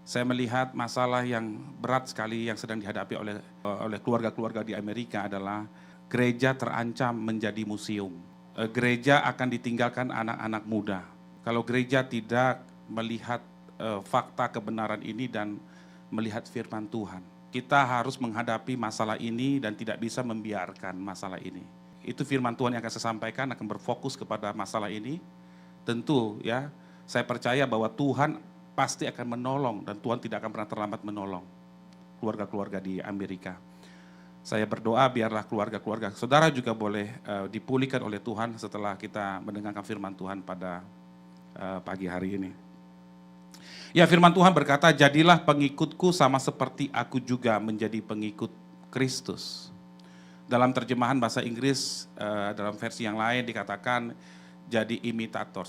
Saya melihat masalah yang berat sekali yang sedang dihadapi oleh keluarga-keluarga di Amerika adalah gereja terancam menjadi museum. Gereja akan ditinggalkan anak-anak muda. Kalau gereja tidak melihat fakta kebenaran ini dan melihat firman Tuhan, kita harus menghadapi masalah ini dan tidak bisa membiarkan masalah ini. Itu firman Tuhan yang akan saya sampaikan, akan berfokus kepada masalah ini. Tentu ya, saya percaya bahwa Tuhan pasti akan menolong dan Tuhan tidak akan pernah terlambat menolong keluarga-keluarga di Amerika. Saya berdoa biarlah keluarga-keluarga saudara juga boleh dipulihkan oleh Tuhan setelah kita mendengarkan firman Tuhan pada pagi hari ini. Ya, firman Tuhan berkata, jadilah pengikutku sama seperti aku juga menjadi pengikut Kristus. Dalam terjemahan bahasa Inggris, dalam versi yang lain dikatakan jadi imitator.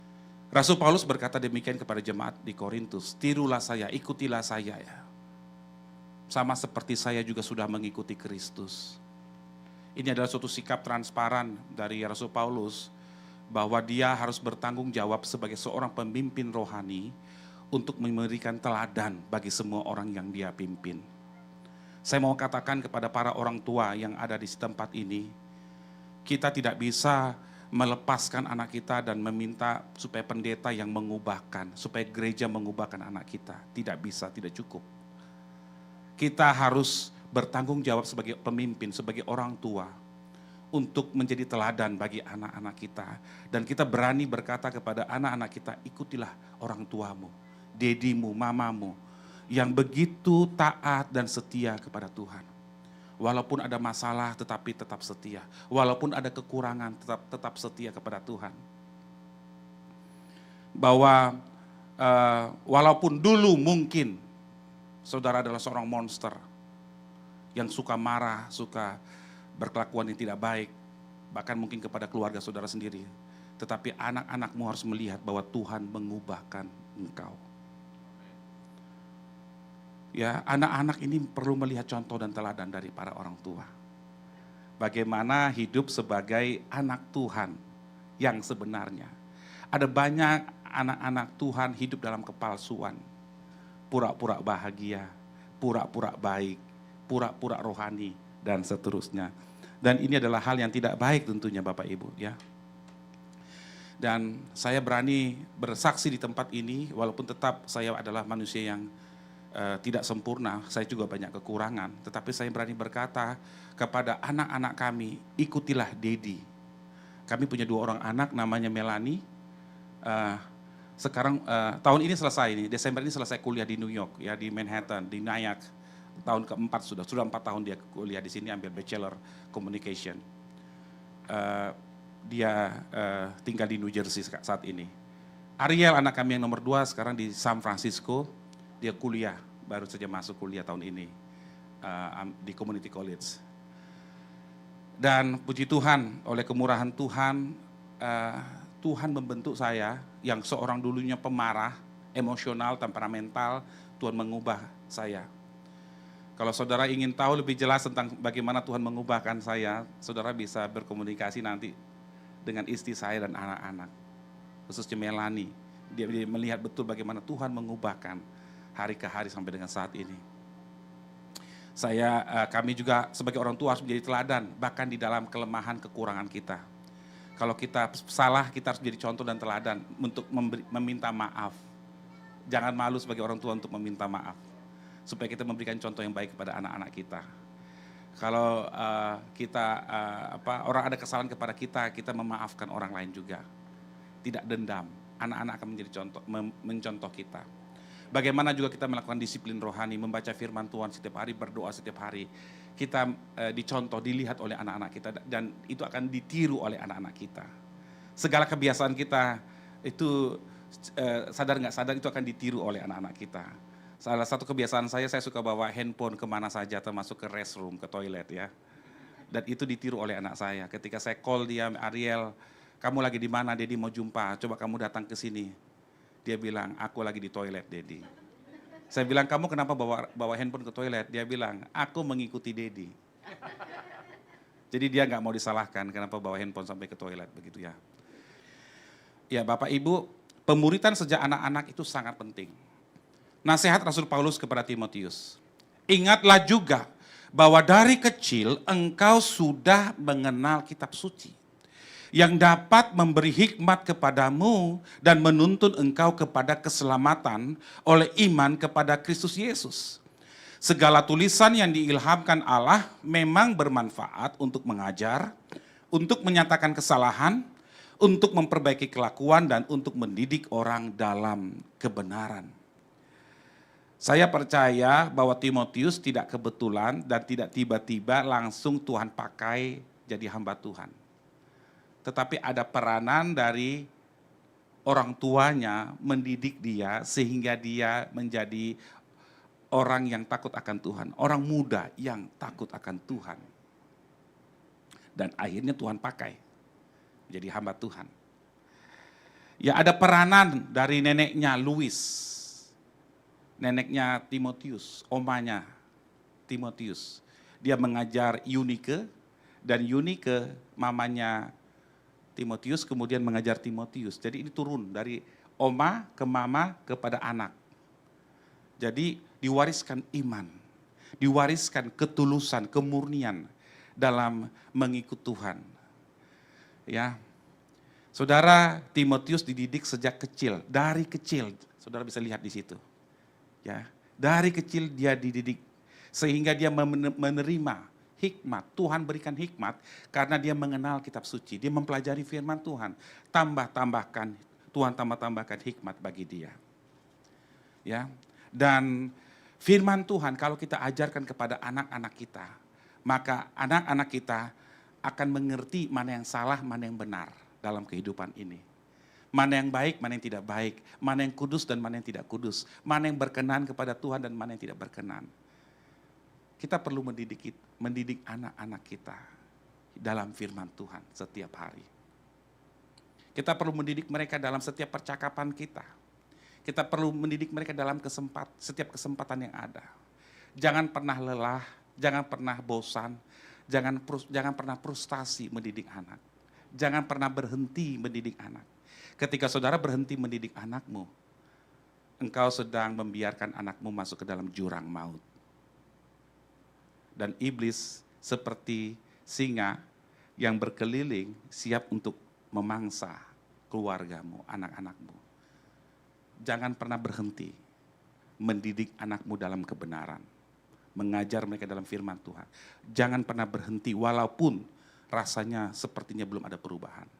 Rasul Paulus berkata demikian kepada jemaat di Korintus, tirulah saya, ikutilah saya ya. Sama seperti saya juga sudah mengikuti Kristus. Ini adalah suatu sikap transparan dari Rasul Paulus, bahwa dia harus bertanggung jawab sebagai seorang pemimpin rohani untuk memberikan teladan bagi semua orang yang dia pimpin. Saya mau katakan kepada para orang tua yang ada di tempat ini, kita tidak bisa melepaskan anak kita dan meminta supaya pendeta yang mengubahkan, supaya gereja mengubahkan anak kita. Tidak bisa, tidak cukup. Kita harus bertanggung jawab sebagai pemimpin, sebagai orang tua, untuk menjadi teladan bagi anak-anak kita. Dan kita berani berkata kepada anak-anak kita, ikutilah orang tuamu, dedimu, mamamu, yang begitu taat dan setia kepada Tuhan. Walaupun ada masalah tetapi tetap setia. Walaupun ada kekurangan tetap setia kepada Tuhan. Bahwa walaupun dulu mungkin saudara adalah seorang monster yang suka marah, suka berkelakuan yang tidak baik, bahkan mungkin kepada keluarga saudara sendiri. Tetapi anak-anakmu harus melihat bahwa Tuhan mengubahkan engkau. Ya, anak-anak ini perlu melihat contoh dan teladan dari para orang tua. Bagaimana hidup sebagai anak Tuhan yang sebenarnya. Ada banyak anak-anak Tuhan hidup dalam kepalsuan. Pura-pura bahagia, pura-pura baik, pura-pura rohani, dan seterusnya. Dan ini adalah hal yang tidak baik tentunya Bapak Ibu ya. Dan saya berani bersaksi di tempat ini, walaupun tetap saya adalah manusia yang tidak sempurna, saya juga banyak kekurangan. Tetapi saya berani berkata kepada anak-anak kami, ikutilah Dedi. Kami punya 2 orang anak, namanya Melanie. Sekarang tahun ini selesai, Desember ini selesai kuliah di New York, ya di Manhattan, di Nyack. Tahun keempat sudah 4 tahun dia kuliah di sini, ambil Bachelor Communication. Dia tinggal di New Jersey saat ini. Ariel anak kami yang nomor 2 sekarang di San Francisco. Dia kuliah, baru saja masuk kuliah tahun ini di Community College. Dan puji Tuhan, oleh kemurahan Tuhan, Tuhan membentuk saya yang seorang dulunya pemarah, emosional, temperamental. Tuhan mengubah saya. Kalau saudara ingin tahu lebih jelas tentang bagaimana Tuhan mengubahkan saya, saudara bisa berkomunikasi nanti dengan istri saya dan anak-anak, khususnya Melanie. Dia melihat betul bagaimana Tuhan mengubahkan hari ke hari sampai dengan saat ini. Kami juga sebagai orang tua harus menjadi teladan, bahkan di dalam kelemahan kekurangan kita. Kalau kita salah, kita harus menjadi contoh dan teladan untuk meminta maaf. Jangan malu sebagai orang tua untuk meminta maaf, supaya kita memberikan contoh yang baik kepada anak-anak kita. Kalau orang ada kesalahan kepada kita, kita memaafkan orang lain juga. Tidak dendam. Anak-anak akan menjadi contoh, mencontoh kita. Bagaimana juga kita melakukan disiplin rohani, membaca firman Tuhan setiap hari, berdoa setiap hari. Kita dicontoh, dilihat oleh anak-anak kita, dan itu akan ditiru oleh anak-anak kita. Segala kebiasaan kita itu sadar nggak sadar itu akan ditiru oleh anak-anak kita. Salah satu kebiasaan saya suka bawa handphone kemana saja, termasuk ke restroom, ke toilet ya. Dan itu ditiru oleh anak saya. Ketika saya call dia, Ariel, kamu lagi di mana? Dedi mau jumpa, coba kamu datang ke sini. Dia bilang, aku lagi di toilet, Dedi. Saya bilang, kamu kenapa bawa handphone ke toilet? Dia bilang, aku mengikuti Dedi. Jadi dia nggak mau disalahkan kenapa bawa handphone sampai ke toilet, begitu ya. Ya Bapak Ibu, pemuritan sejak anak-anak itu sangat penting. Nasihat Rasul Paulus kepada Timotius. Ingatlah juga bahwa dari kecil engkau sudah mengenal kitab suci yang dapat memberi hikmat kepadamu dan menuntun engkau kepada keselamatan oleh iman kepada Kristus Yesus. Segala tulisan yang diilhamkan Allah memang bermanfaat untuk mengajar, untuk menyatakan kesalahan, untuk memperbaiki kelakuan, dan untuk mendidik orang dalam kebenaran. Saya percaya bahwa Timotius tidak kebetulan dan tidak tiba-tiba langsung Tuhan pakai jadi hamba Tuhan. Tetapi ada peranan dari orang tuanya mendidik dia sehingga dia menjadi orang yang takut akan Tuhan. Orang muda yang takut akan Tuhan. Dan akhirnya Tuhan pakai jadi hamba Tuhan. Ya, ada peranan dari neneknya Louis. Neneknya Timotius, omanya Timotius. Dia mengajar Eunike dan Eunike mamanya Timotius kemudian mengajar Timotius. Jadi ini turun dari oma ke mama kepada anak. Jadi diwariskan iman, diwariskan ketulusan, kemurnian dalam mengikut Tuhan. Ya. Saudara, Timotius dididik sejak kecil, dari kecil. Saudara bisa lihat di situ. Ya, dari kecil dia dididik sehingga dia menerima hikmat. Tuhan berikan hikmat karena dia mengenal kitab suci, dia mempelajari firman Tuhan. Tuhan tambahkan hikmat bagi dia. Ya. Dan firman Tuhan kalau kita ajarkan kepada anak-anak kita, maka anak-anak kita akan mengerti mana yang salah, mana yang benar dalam kehidupan ini. Mana yang baik, mana yang tidak baik, mana yang kudus dan mana yang tidak kudus, mana yang berkenan kepada Tuhan dan mana yang tidak berkenan. Kita perlu mendidik anak-anak kita dalam firman Tuhan setiap hari. Kita perlu mendidik mereka dalam setiap percakapan kita. Kita perlu mendidik mereka dalam setiap kesempatan yang ada. Jangan pernah lelah, jangan pernah bosan, jangan pernah frustasi mendidik anak. Jangan pernah berhenti mendidik anak. Ketika saudara berhenti mendidik anakmu, engkau sedang membiarkan anakmu masuk ke dalam jurang maut. Dan iblis seperti singa yang berkeliling siap untuk memangsa keluargamu, anak-anakmu. Jangan pernah berhenti mendidik anakmu dalam kebenaran. Mengajar mereka dalam firman Tuhan. Jangan pernah berhenti walaupun rasanya sepertinya belum ada perubahan.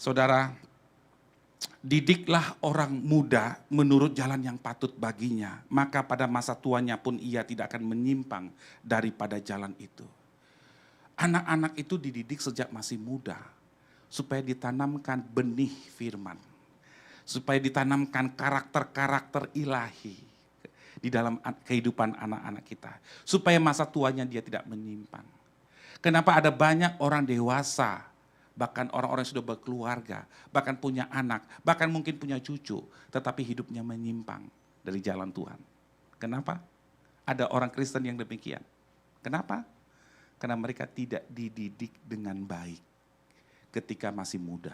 Saudara, didiklah orang muda menurut jalan yang patut baginya, maka pada masa tuanya pun ia tidak akan menyimpang daripada jalan itu. Anak-anak itu dididik sejak masih muda, supaya ditanamkan benih firman, supaya ditanamkan karakter-karakter ilahi di dalam kehidupan anak-anak kita, supaya masa tuanya dia tidak menyimpang. Kenapa ada banyak orang dewasa, bahkan orang-orang yang sudah berkeluarga, bahkan punya anak, bahkan mungkin punya cucu, tetapi hidupnya menyimpang dari jalan Tuhan. Kenapa? Ada orang Kristen yang demikian. Kenapa? Karena mereka tidak dididik dengan baik ketika masih muda.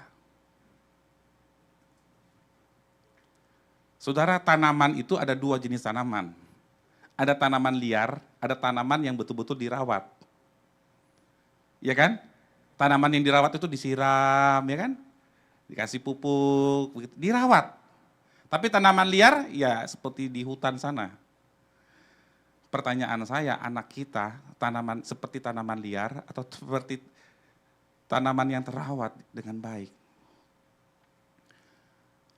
Saudara, tanaman itu ada dua jenis tanaman. Ada tanaman liar, ada tanaman yang betul-betul dirawat. Ya kan? Tanaman yang dirawat itu disiram, ya kan? Dikasih pupuk, begitu, dirawat. Tapi tanaman liar, ya seperti di hutan sana. Pertanyaan saya, anak kita seperti tanaman liar atau seperti tanaman yang terawat dengan baik?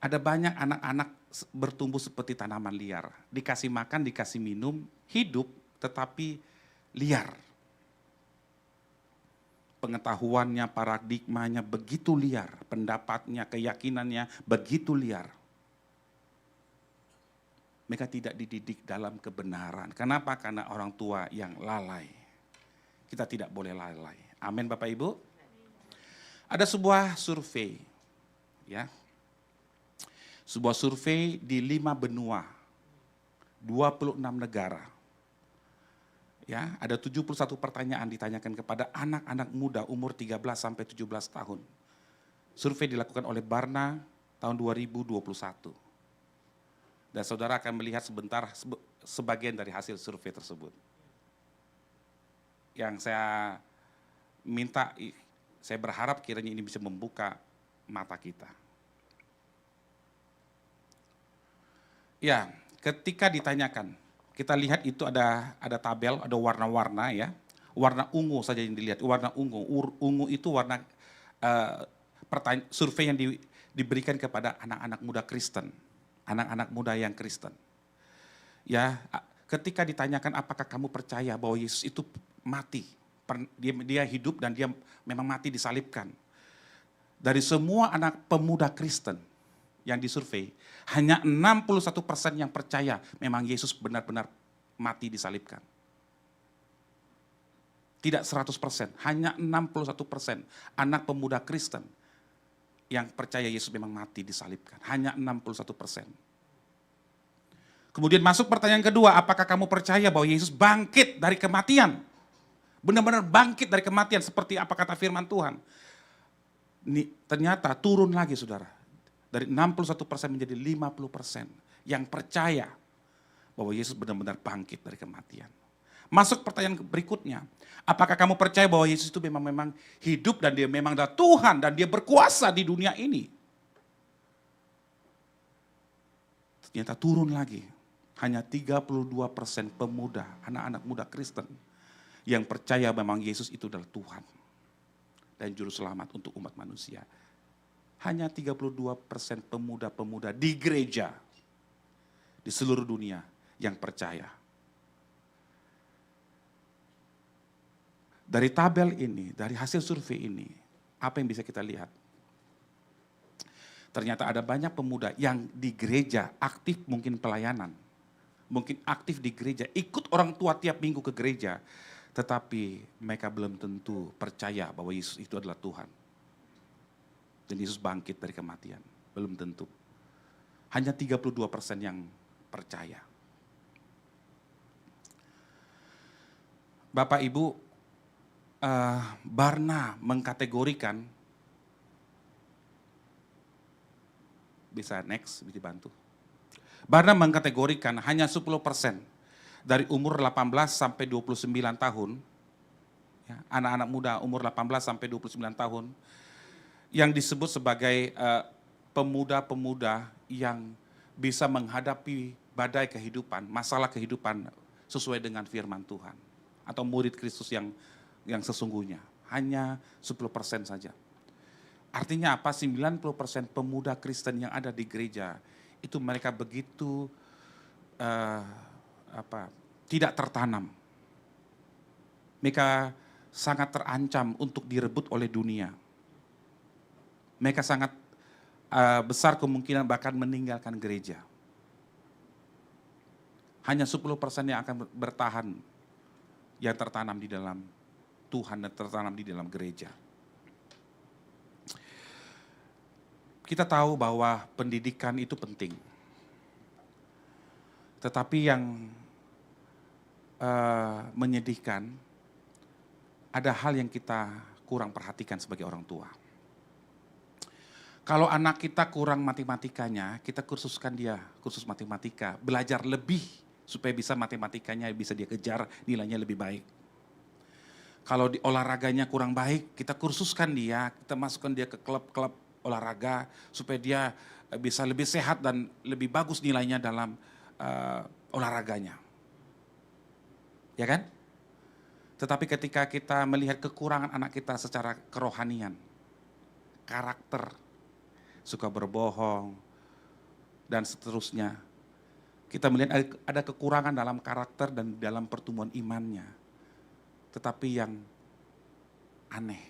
Ada banyak anak-anak bertumbuh seperti tanaman liar. Dikasih makan, dikasih minum, hidup tetapi liar. Pengetahuannya, paradigmanya begitu liar, pendapatnya, keyakinannya begitu liar. Mereka tidak dididik dalam kebenaran. Kenapa? Karena orang tua yang lalai. Kita tidak boleh lalai. Amin Bapak Ibu. Ada sebuah survei, ya. Sebuah survei di 5 benua, 26 negara. Ya, ada 71 pertanyaan ditanyakan kepada anak-anak muda umur 13 sampai 17 tahun. Survei dilakukan oleh Barna tahun 2021. Dan saudara akan melihat sebentar sebagian dari hasil survei tersebut. Yang saya minta, saya berharap kiranya ini bisa membuka mata kita. Ya, ketika ditanyakan, kita lihat itu ada tabel, ada warna-warna ya. Warna ungu saja yang dilihat, warna ungu. Ungu itu warna survei yang diberikan kepada anak-anak muda Kristen. Anak-anak muda yang Kristen. Ya, ketika ditanyakan apakah kamu percaya bahwa Yesus itu mati, dia hidup dan dia memang mati disalibkan. Dari semua anak pemuda Kristen yang disurvei, hanya 61% yang percaya memang Yesus benar-benar mati disalibkan. Tidak 100%, hanya 61% anak pemuda Kristen yang percaya Yesus memang mati disalibkan. Hanya 61%. Kemudian masuk pertanyaan kedua, apakah kamu percaya bahwa Yesus bangkit dari kematian? Benar-benar bangkit dari kematian seperti apa kata firman Tuhan. Ternyata turun lagi saudara. Dari 61% menjadi 50% yang percaya bahwa Yesus benar-benar bangkit dari kematian. Masuk pertanyaan berikutnya, apakah kamu percaya bahwa Yesus itu memang hidup dan dia memang adalah Tuhan dan dia berkuasa di dunia ini? Ternyata turun lagi, hanya 32% pemuda, anak-anak muda Kristen yang percaya memang Yesus itu adalah Tuhan dan Juru Selamat untuk umat manusia. Hanya 32% pemuda-pemuda di gereja di seluruh dunia yang percaya. Dari tabel ini, dari hasil survei ini, apa yang bisa kita lihat? Ternyata ada banyak pemuda yang di gereja aktif mungkin pelayanan. Mungkin aktif di gereja, ikut orang tua tiap minggu ke gereja. Tetapi mereka belum tentu percaya bahwa Yesus itu adalah Tuhan. Dan Yesus bangkit dari kematian. Belum tentu. Hanya 32% yang percaya. Bapak Ibu, Barna mengkategorikan, bisa next, bisa dibantu. Barna mengkategorikan hanya 10% dari umur 18 sampai 29 tahun, ya, anak-anak muda umur 18 sampai 29 tahun, yang disebut sebagai pemuda-pemuda yang bisa menghadapi badai kehidupan, masalah kehidupan sesuai dengan firman Tuhan. Atau murid Kristus yang sesungguhnya. Hanya 10% saja. Artinya apa? 90% pemuda Kristen yang ada di gereja, itu mereka begitu tidak tertanam. Mereka sangat terancam untuk direbut oleh dunia. Mereka sangat besar kemungkinan bahkan meninggalkan gereja. Hanya 10% yang akan bertahan yang tertanam di dalam Tuhan dan tertanam di dalam gereja. Kita tahu bahwa pendidikan itu penting. Tetapi yang menyedihkan, ada hal yang kita kurang perhatikan sebagai orang tua. Kalau anak kita kurang matematikanya, kita kursuskan dia, kursus matematika, belajar lebih supaya bisa matematikanya bisa dia kejar, nilainya lebih baik. Kalau di olahraganya kurang baik, kita kursuskan dia, kita masukkan dia ke klub-klub olahraga supaya dia bisa lebih sehat dan lebih bagus nilainya dalam olahraganya. Ya kan? Tetapi ketika kita melihat kekurangan anak kita secara kerohanian, karakter, suka berbohong, dan seterusnya, kita melihat ada kekurangan dalam karakter dan dalam pertumbuhan imannya. Tetapi yang aneh,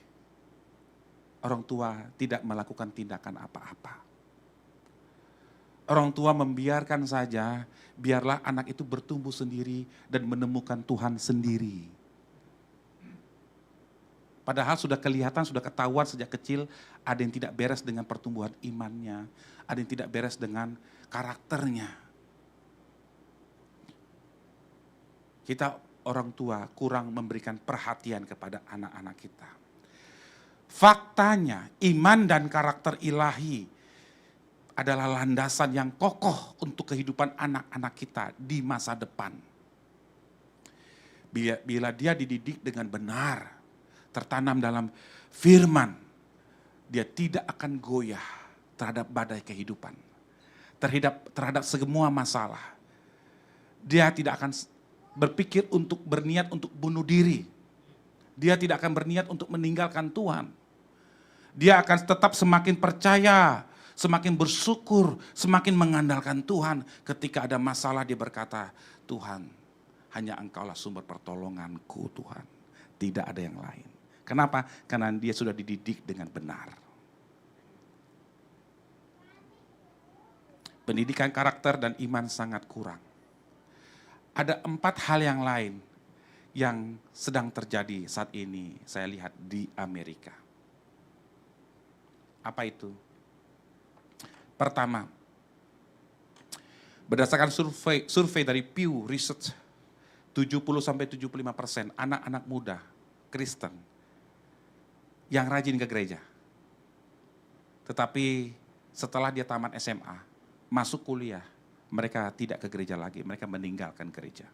orang tua tidak melakukan tindakan apa-apa. Orang tua membiarkan saja, biarlah anak itu bertumbuh sendiri dan menemukan Tuhan sendiri. Padahal sudah kelihatan, sudah ketahuan sejak kecil, ada yang tidak beres dengan pertumbuhan imannya, ada yang tidak beres dengan karakternya. Kita orang tua kurang memberikan perhatian kepada anak-anak kita. Faktanya, iman dan karakter ilahi adalah landasan yang kokoh untuk kehidupan anak-anak kita di masa depan. Bila dia dididik dengan benar, tertanam dalam firman, dia tidak akan goyah terhadap badai kehidupan, terhadap semua masalah. Dia tidak akan berpikir untuk berniat untuk bunuh diri. Dia tidak akan berniat untuk meninggalkan Tuhan. Dia akan tetap semakin percaya, semakin bersyukur, semakin mengandalkan Tuhan. Ketika ada masalah dia berkata, Tuhan, hanya Engkaulah sumber pertolonganku Tuhan. Tidak ada yang lain. Kenapa? Karena dia sudah dididik dengan benar. Pendidikan karakter dan iman sangat kurang. Ada 4 hal yang lain yang sedang terjadi saat ini saya lihat di Amerika. Apa itu? Pertama, berdasarkan survei dari Pew Research, 70-75% anak-anak muda Kristen yang rajin ke gereja. Tetapi setelah dia tamat SMA, masuk kuliah, mereka tidak ke gereja lagi, mereka meninggalkan gereja.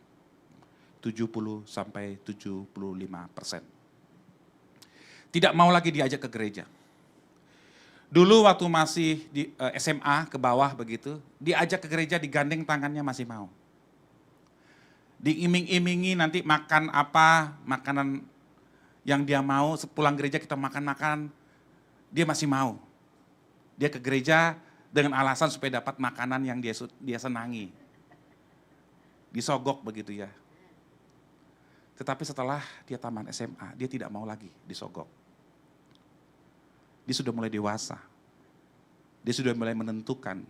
70-75%. Tidak mau lagi diajak ke gereja. Dulu waktu masih di SMA ke bawah begitu, diajak ke gereja digandeng tangannya masih mau. Diiming-imingi nanti makan apa, makanan yang dia mau, sepulang gereja kita makan-makan, dia masih mau. Dia ke gereja dengan alasan supaya dapat makanan yang dia senangi. Disogok begitu ya. Tetapi setelah dia tamat SMA, dia tidak mau lagi disogok. Dia sudah mulai dewasa. Dia sudah mulai menentukan,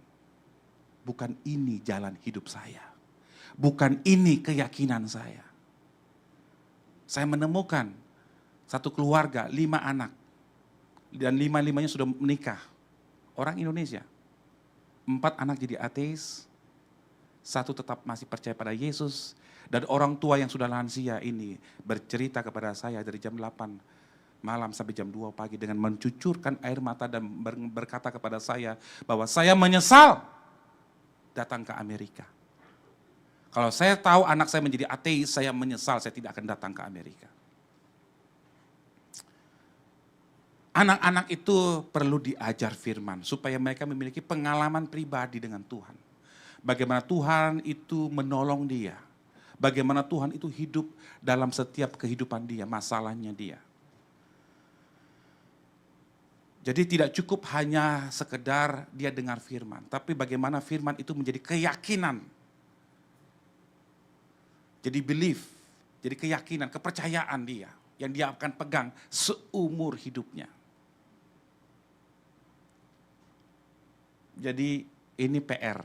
bukan ini jalan hidup saya. Bukan ini keyakinan saya. Saya menemukan satu keluarga, 5 anak. Dan 5-5-nya sudah menikah. Orang Indonesia. 4 anak jadi ateis. 1 tetap masih percaya pada Yesus. Dan orang tua yang sudah lansia ini bercerita kepada saya dari jam 8 malam sampai jam 2 pagi dengan mencucurkan air mata dan berkata kepada saya bahwa saya menyesal datang ke Amerika. Kalau saya tahu anak saya menjadi ateis, saya menyesal saya tidak akan datang ke Amerika. Anak-anak itu perlu diajar firman supaya mereka memiliki pengalaman pribadi dengan Tuhan. Bagaimana Tuhan itu menolong dia. Bagaimana Tuhan itu hidup dalam setiap kehidupan dia, masalahnya dia. Jadi tidak cukup hanya sekedar dia dengar firman, tapi bagaimana firman itu menjadi keyakinan. Jadi belief, jadi keyakinan, kepercayaan dia yang dia akan pegang seumur hidupnya. Jadi ini PR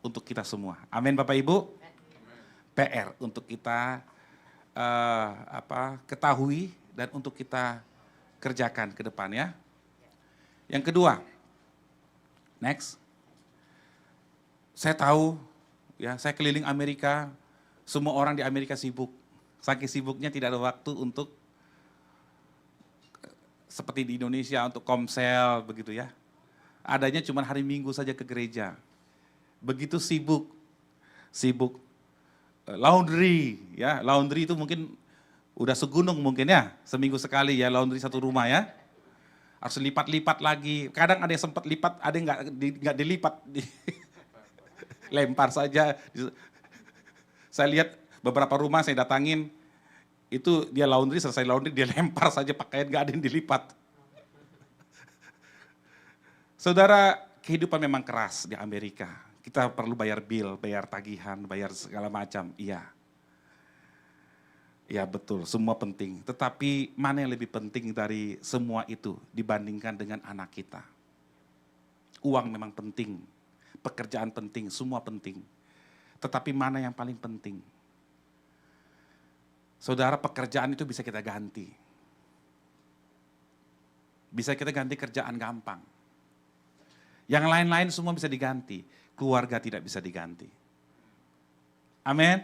untuk kita semua. Amin Bapak Ibu. PR untuk kita ketahui dan untuk kita kerjakan ke depan ya. Yang kedua, next. Saya tahu ya, saya keliling Amerika, semua orang di Amerika sibuk. Saking sibuknya tidak ada waktu untuk seperti di Indonesia untuk komsel begitu ya. Adanya cuma hari Minggu saja ke gereja. Begitu sibuk laundry ya, laundry itu mungkin udah segunung mungkin ya, seminggu sekali ya laundry satu rumah ya. Harus lipat-lipat lagi, kadang ada yang sempat lipat, ada yang nggak dilipat, lempar saja. Saya lihat beberapa rumah saya datangin, itu dia laundry, selesai laundry dia lempar saja pakaian, nggak ada yang dilipat. Saudara, kehidupan memang keras di Amerika. Kita perlu bayar bill, bayar tagihan, bayar segala macam, iya. Ya betul, semua penting. Tetapi mana yang lebih penting dari semua itu dibandingkan dengan anak kita? Uang memang penting, pekerjaan penting, semua penting. Tetapi mana yang paling penting? Saudara, pekerjaan itu bisa kita ganti. Bisa kita ganti kerjaan gampang. Yang lain-lain semua bisa diganti, keluarga tidak bisa diganti. Amin.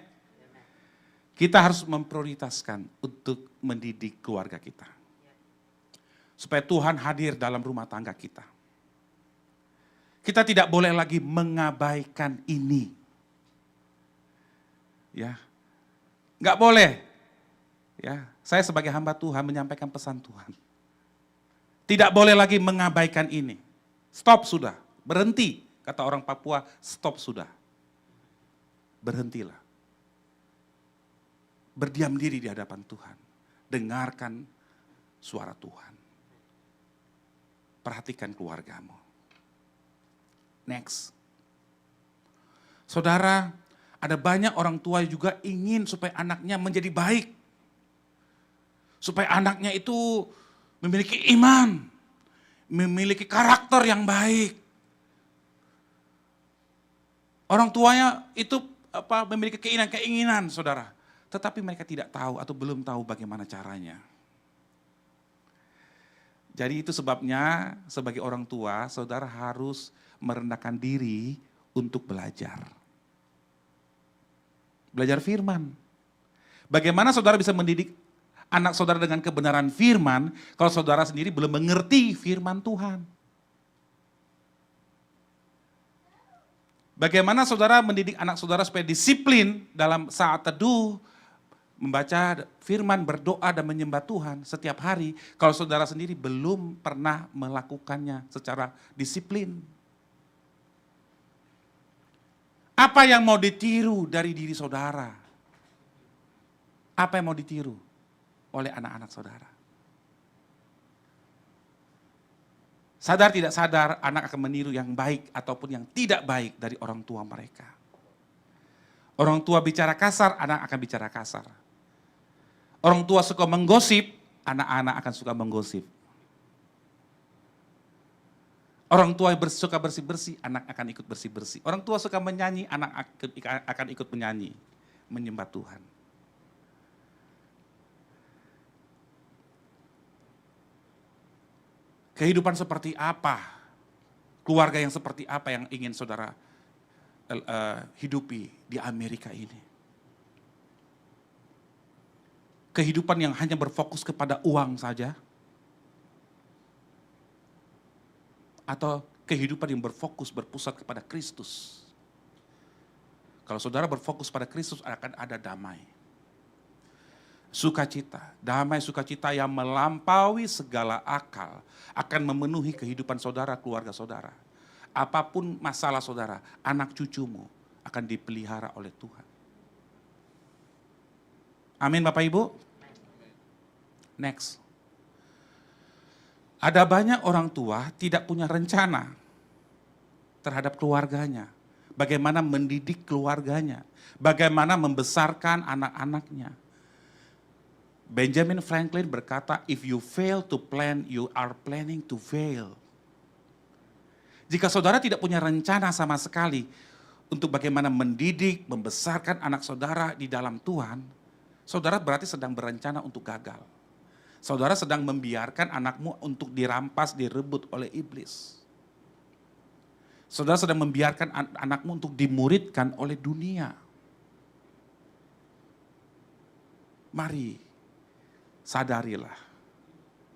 Kita harus memprioritaskan untuk mendidik keluarga kita. Supaya Tuhan hadir dalam rumah tangga kita. Kita tidak boleh lagi mengabaikan ini. Ya, nggak boleh. Ya, saya sebagai hamba Tuhan menyampaikan pesan Tuhan. Tidak boleh lagi mengabaikan ini. Stop sudah, berhenti. Kata orang Papua, stop sudah. Berhentilah. Berdiam diri di hadapan Tuhan. Dengarkan suara Tuhan. Perhatikan keluargamu. Next. Saudara, ada banyak orang tua juga ingin supaya anaknya menjadi baik. Supaya anaknya itu memiliki iman, memiliki karakter yang baik. Orang tuanya itu memiliki keinginan, saudara. Tetapi mereka tidak tahu atau belum tahu bagaimana caranya. Jadi itu sebabnya sebagai orang tua, saudara harus merendahkan diri untuk belajar. Belajar firman. Bagaimana saudara bisa mendidik anak saudara dengan kebenaran firman, kalau saudara sendiri belum mengerti firman Tuhan? Bagaimana saudara mendidik anak saudara supaya disiplin dalam saat teduh, membaca firman, berdoa dan menyembah Tuhan setiap hari, kalau saudara sendiri belum pernah melakukannya secara disiplin? Apa yang mau ditiru dari diri saudara? Apa yang mau ditiru oleh anak-anak saudara? Sadar tidak sadar, anak akan meniru yang baik ataupun yang tidak baik dari orang tua mereka. Orang tua bicara kasar, anak akan bicara kasar. Orang tua suka menggosip, anak-anak akan suka menggosip. Orang tua suka bersih-bersih, anak akan ikut bersih-bersih. Orang tua suka menyanyi, anak akan ikut menyanyi, menyembah Tuhan. Kehidupan seperti apa? Keluarga yang seperti apa yang ingin saudara hidupi di Amerika ini? Kehidupan yang hanya berfokus kepada uang saja? Atau kehidupan yang berpusat kepada Kristus? Kalau saudara berfokus pada Kristus akan ada damai. Sukacita, damai sukacita yang melampaui segala akal akan memenuhi kehidupan saudara, keluarga saudara. Apapun masalah saudara, anak cucumu akan dipelihara oleh Tuhan. Amin Bapak Ibu. Next. Ada banyak orang tua tidak punya rencana terhadap keluarganya. Bagaimana mendidik keluarganya. Bagaimana membesarkan anak-anaknya. Benjamin Franklin berkata, if you fail to plan, you are planning to fail. Jika saudara tidak punya rencana sama sekali untuk bagaimana mendidik, membesarkan anak saudara di dalam Tuhan, saudara berarti sedang berencana untuk gagal. Saudara sedang membiarkan anakmu untuk dirampas, direbut oleh iblis. Saudara sedang membiarkan anakmu untuk dimuridkan oleh dunia. Mari, sadarilah.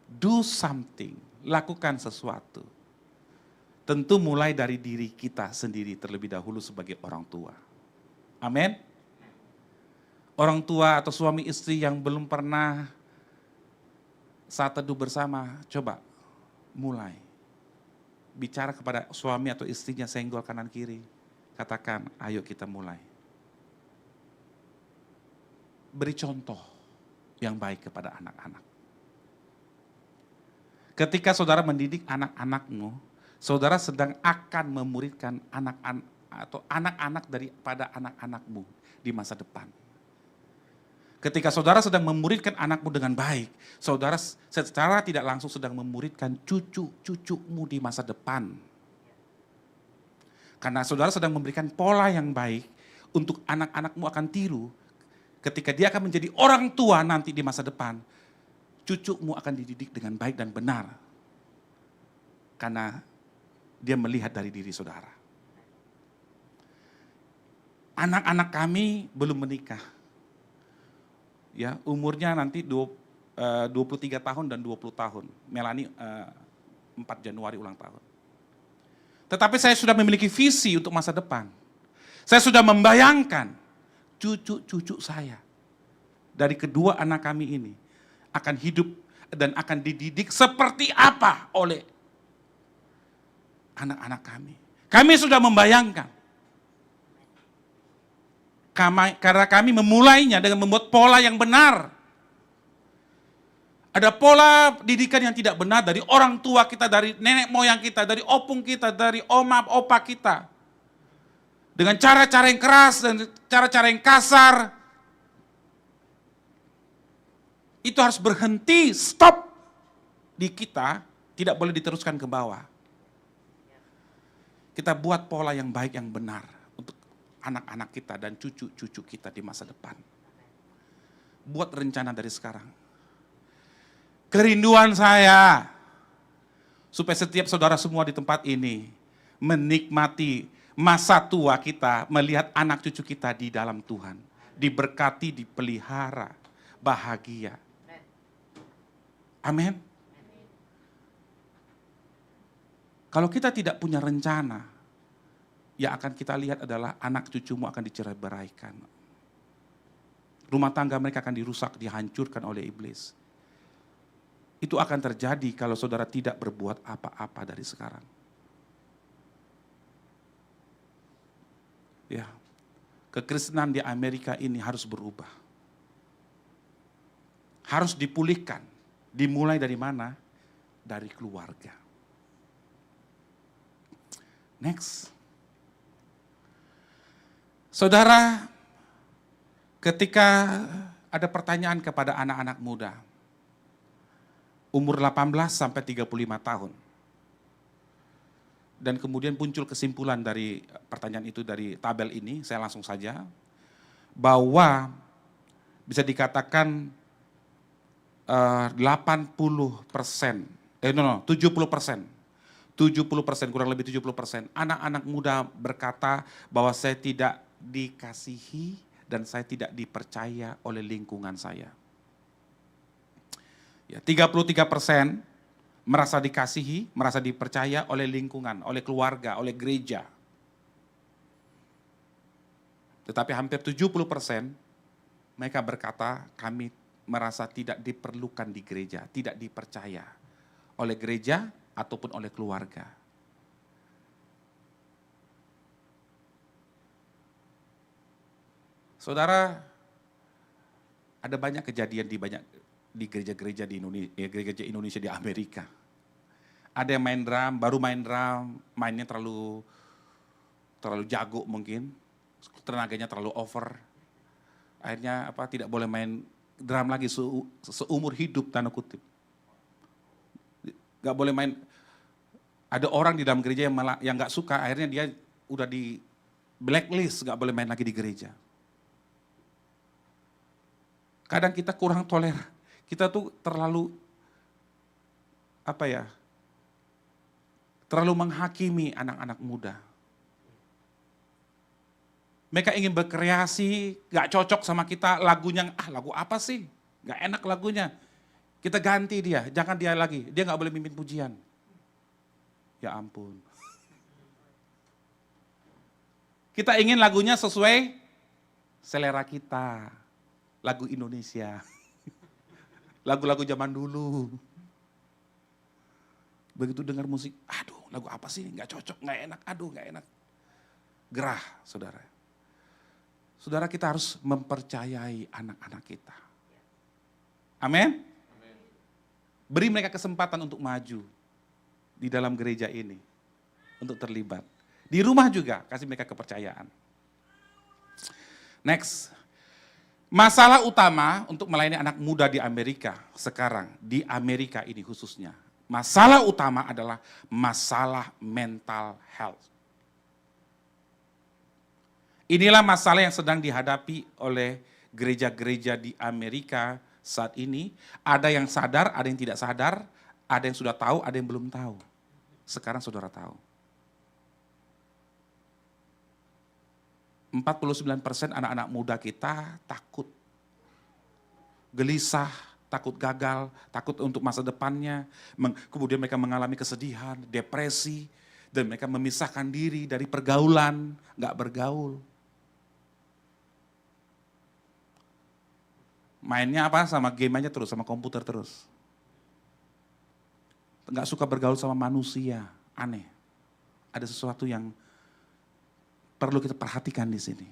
Do something, lakukan sesuatu. Tentu mulai dari diri kita sendiri terlebih dahulu sebagai orang tua. Amin. Orang tua atau suami istri yang belum pernah saat teduh bersama, coba mulai. Bicara kepada suami atau istrinya senggol kanan kiri. Katakan, ayo kita mulai. Beri contoh yang baik kepada anak-anak. Ketika saudara mendidik anak-anakmu, saudara sedang akan memuridkan anak-anak daripada anak-anakmu di masa depan. Ketika saudara sedang memuridkan anakmu dengan baik, saudara secara tidak langsung sedang memuridkan cucu-cucumu di masa depan. Karena saudara sedang memberikan pola yang baik untuk anak-anakmu akan tiru. Ketika dia akan menjadi orang tua nanti di masa depan, cucumu akan dididik dengan baik dan benar. Karena dia melihat dari diri saudara. Anak-anak kami belum menikah. Ya, umurnya nanti 23 tahun dan 20 tahun. Melani 4 Januari ulang tahun. Tetapi saya sudah memiliki visi untuk masa depan. Saya sudah membayangkan cucu-cucu saya dari kedua anak kami ini akan hidup dan akan dididik seperti apa oleh anak-anak kami. Kami sudah membayangkan. Karena kami memulainya dengan membuat pola yang benar. Ada pola didikan yang tidak benar dari orang tua kita, dari nenek moyang kita, dari opung kita, dari oma, opa kita. Dengan cara-cara yang keras dan cara-cara yang kasar. Itu harus berhenti, stop. Di kita, tidak boleh diteruskan ke bawah. Kita buat pola yang baik, yang benar. Untuk anak-anak kita dan cucu-cucu kita di masa depan. Buat rencana dari sekarang. Kerinduan saya, supaya setiap saudara semua di tempat ini menikmati masa tua kita, melihat anak cucu kita di dalam Tuhan. Diberkati, dipelihara, bahagia. Amin. Kalau kita tidak punya rencana, yang akan kita lihat adalah anak cucumu akan dicerai-beraikan. Rumah tangga mereka akan dirusak, dihancurkan oleh iblis. Itu akan terjadi kalau saudara tidak berbuat apa-apa dari sekarang. Ya, kekristenan di Amerika ini harus berubah. Harus dipulihkan. Dimulai dari mana? Dari keluarga. Next. Saudara, ketika ada pertanyaan kepada anak-anak muda, umur 18 sampai 35 tahun. Dan kemudian muncul kesimpulan dari pertanyaan itu dari tabel ini, saya langsung saja, bahwa bisa dikatakan 70%, kurang lebih 70%, anak-anak muda berkata bahwa saya tidak dikasihi dan saya tidak dipercaya oleh lingkungan saya. Ya, 33% merasa dikasihi, merasa dipercaya oleh lingkungan, oleh keluarga, oleh gereja. Tetapi hampir 70% mereka berkata, kami merasa tidak diperlukan di gereja, tidak dipercaya oleh gereja ataupun oleh keluarga. Saudara, ada banyak kejadian di gereja-gereja di Indonesia, gereja Indonesia di Amerika. Ada yang main drum, baru main drum, mainnya terlalu jago mungkin, tenaganya terlalu over. Akhirnya tidak boleh main drum lagi seumur hidup, tanda kutip. Gak boleh main. Ada orang di dalam gereja yang gak suka, akhirnya dia udah di blacklist, gak boleh main lagi di gereja. Kadang kita kurang toleran. Kita tuh terlalu terlalu menghakimi anak-anak muda. Mereka ingin berkreasi, gak cocok sama kita, lagunya, lagu apa sih? Gak enak lagunya. Kita ganti dia, jangan dia lagi. Dia gak boleh mimpin pujian. Ya ampun. Kita ingin lagunya sesuai selera kita. Lagu Indonesia. Lagu-lagu zaman dulu. Begitu dengar musik, aduh lagu apa sih, gak cocok, gak enak, aduh gak enak. Gerah, saudara. Saudara, kita harus mempercayai anak-anak kita. Amin? Beri mereka kesempatan untuk maju di dalam gereja ini. Untuk terlibat. Di rumah juga, kasih mereka kepercayaan. Next. Masalah utama untuk melayani anak muda di Amerika sekarang, di Amerika ini khususnya. Masalah utama adalah masalah mental health. Inilah masalah yang sedang dihadapi oleh gereja-gereja di Amerika saat ini. Ada yang sadar, ada yang tidak sadar, ada yang sudah tahu, ada yang belum tahu. Sekarang saudara tahu. 49% anak-anak muda kita takut, gelisah, takut gagal, takut untuk masa depannya, kemudian mereka mengalami kesedihan, depresi, Dan mereka memisahkan diri dari pergaulan, nggak bergaul. Mainnya apa? Sama game aja terus, sama komputer terus. Nggak suka bergaul sama manusia, aneh. Ada sesuatu yang perlu kita perhatikan di sini.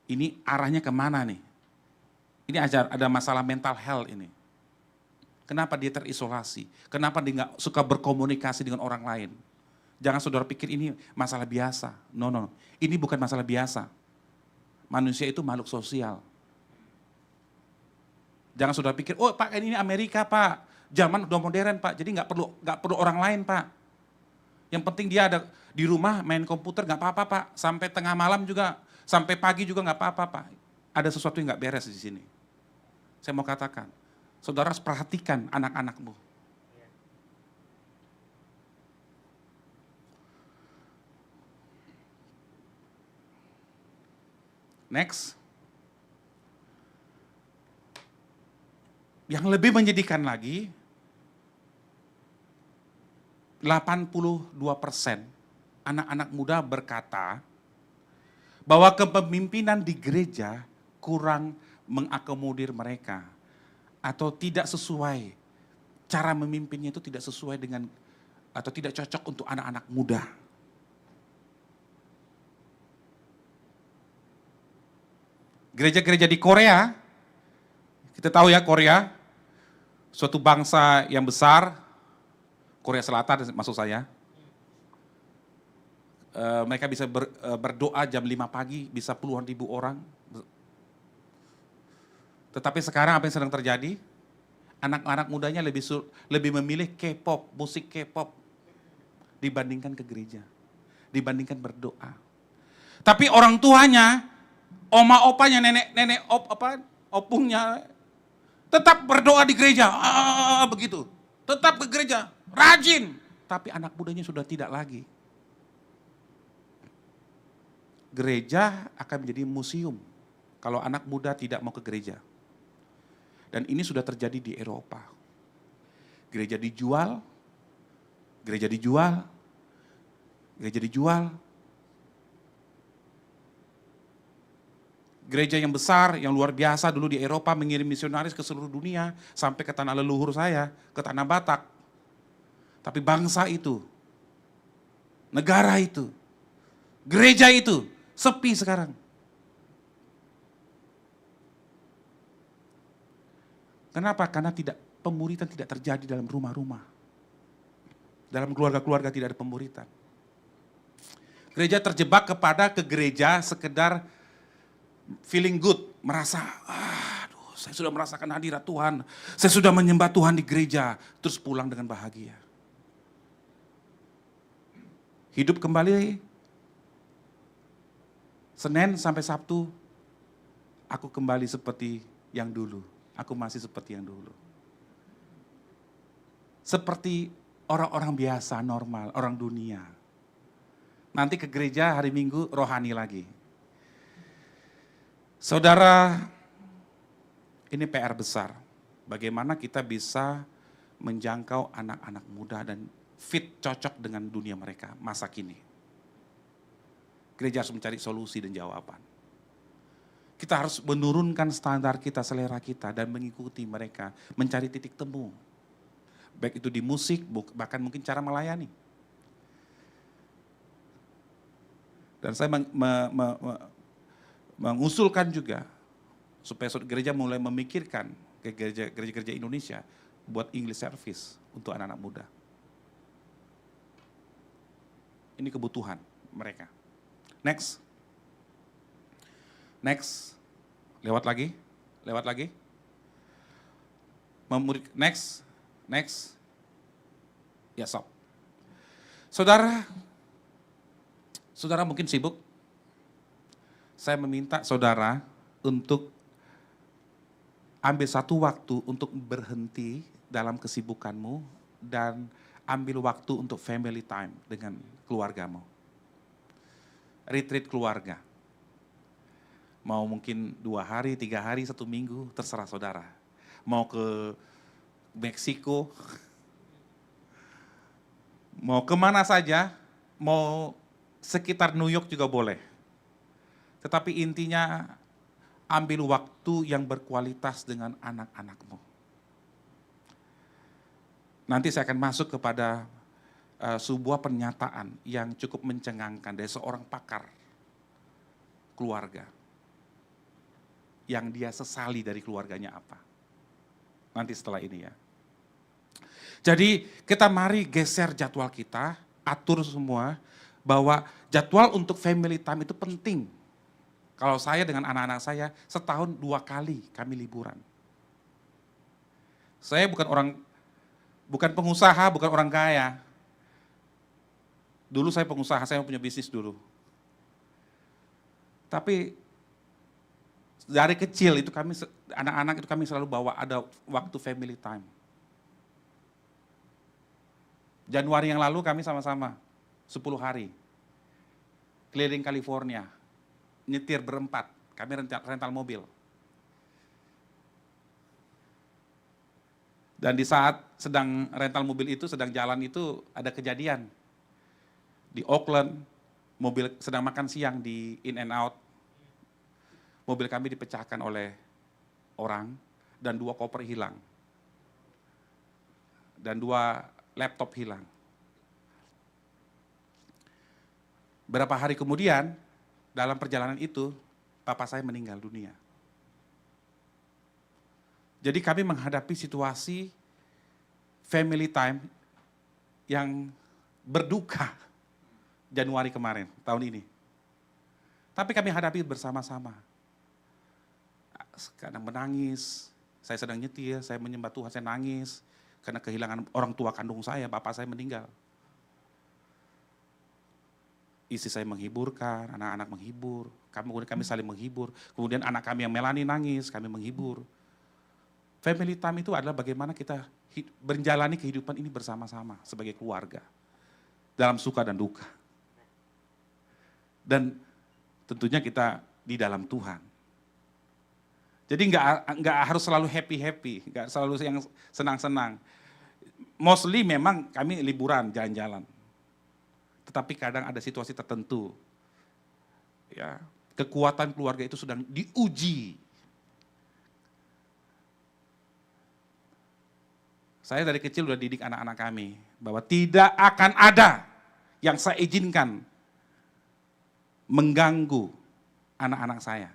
Ini arahnya kemana nih? Ini ada masalah mental health ini. Kenapa dia terisolasi? Kenapa dia nggak suka berkomunikasi dengan orang lain? Jangan saudara pikir ini masalah biasa. No, no, ini bukan masalah biasa. Manusia itu makhluk sosial. Jangan saudara pikir, oh Pak ini Amerika Pak, zaman udah modern Pak, jadi nggak perlu orang lain Pak. Yang penting dia ada di rumah main komputer nggak apa-apa Pak, sampai tengah malam juga, sampai pagi juga nggak apa-apa Pak. Ada sesuatu yang nggak beres di sini. Saya mau katakan, saudara harus perhatikan anak-anakmu. Next. Yang lebih menyedihkan lagi, 82% anak-anak muda berkata bahwa kepemimpinan di gereja kurang mengakomodir mereka atau tidak sesuai, cara memimpinnya itu tidak sesuai dengan atau tidak cocok untuk anak-anak muda. Gereja-gereja di Korea, kita tahu ya Korea, suatu bangsa yang besar, Korea Selatan maksud saya, mereka bisa berdoa jam 5 pagi, bisa puluhan ribu orang. Tetapi sekarang apa yang sedang terjadi? Anak-anak mudanya lebih memilih K-pop, musik K-pop dibandingkan ke gereja, dibandingkan berdoa. Tapi orang tuanya, oma-opanya, nenek opungnya tetap berdoa di gereja, begitu. Tetap ke gereja, rajin. Tapi anak mudanya sudah tidak lagi. Gereja akan menjadi museum kalau anak muda tidak mau ke gereja. Dan ini sudah terjadi di Eropa. Gereja dijual, gereja dijual, gereja dijual. Gereja yang besar, yang luar biasa dulu di Eropa mengirim misionaris ke seluruh dunia, sampai ke tanah leluhur saya, ke tanah Batak. Tapi bangsa itu, negara itu, gereja itu, sepi sekarang. Kenapa? Karena pemuritan tidak terjadi dalam rumah-rumah. Dalam keluarga-keluarga tidak ada pemuritan. Gereja terjebak kepada ke gereja sekedar feeling good, merasa, aduh, saya sudah merasakan hadirat Tuhan, saya sudah menyembah Tuhan di gereja, terus pulang dengan bahagia. Hidup kembali, Senin sampai Sabtu, aku kembali seperti yang dulu, aku masih seperti yang dulu. Seperti orang-orang biasa, normal, orang dunia. Nanti ke gereja hari Minggu rohani lagi. Saudara, ini PR besar. Bagaimana kita bisa menjangkau anak-anak muda dan fit cocok dengan dunia mereka masa kini. Gereja harus mencari solusi dan jawaban. Kita harus menurunkan standar kita, selera kita dan mengikuti mereka, mencari titik temu. Baik itu di musik, bahkan mungkin cara melayani. Dan saya mengusulkan juga supaya gereja mulai memikirkan ke gereja-gereja Indonesia buat English service untuk anak-anak muda. Ini kebutuhan mereka. Next. Lewat lagi. Next. Ya, stop. Saudara mungkin sibuk. Saya meminta saudara untuk ambil satu waktu untuk berhenti dalam kesibukanmu dan ambil waktu untuk family time dengan keluargamu. Retreat keluarga. Mau mungkin 2 hari, 3 hari, 1 minggu, terserah saudara. Mau ke Meksiko, Mau kemana saja, mau sekitar New York juga boleh. Tetapi intinya ambil waktu yang berkualitas dengan anak-anakmu. Nanti saya akan masuk kepada sebuah pernyataan yang cukup mencengangkan dari seorang pakar keluarga. Yang dia sesali dari keluarganya apa. Nanti setelah ini ya. Jadi kita mari geser jadwal kita, atur semua, bahwa jadwal untuk family time itu penting. Kalau saya dengan anak-anak saya, setahun 2 kali kami liburan. Saya bukan pengusaha, bukan orang kaya. Dulu saya pengusaha, saya punya bisnis dulu. Tapi dari kecil itu kami, anak-anak itu kami selalu bawa ada waktu family time. Januari yang lalu kami sama-sama 10 hari keliling California, nyetir berempat, kami rental mobil. Dan di saat sedang rental mobil itu, sedang jalan itu ada kejadian. Di Oakland, mobil sedang makan siang di In and Out, mobil kami dipecahkan oleh orang dan 2 koper hilang. Dan 2 laptop hilang. Berapa hari kemudian, dalam perjalanan itu, papa saya meninggal dunia. Jadi kami menghadapi situasi family time yang berduka Januari kemarin, tahun ini. Tapi kami hadapi bersama-sama. Kadang menangis, saya sedang nyetir, saya menyembah Tuhan, saya nangis. Karena kehilangan orang tua kandung saya, bapak saya meninggal. Istri saya menghiburkan, anak-anak menghibur, kami saling menghibur. Kemudian anak kami yang Melani nangis, kami menghibur. Family time itu adalah bagaimana kita menjalani kehidupan ini bersama-sama sebagai keluarga. Dalam suka dan duka. Dan tentunya kita di dalam Tuhan. Jadi nggak harus selalu happy-happy, nggak selalu yang senang-senang. Mostly memang kami liburan, jalan-jalan. Tetapi kadang ada situasi tertentu. Ya, kekuatan keluarga itu sedang diuji. Saya dari kecil udah didik anak-anak kami bahwa tidak akan ada yang saya izinkan mengganggu anak-anak saya.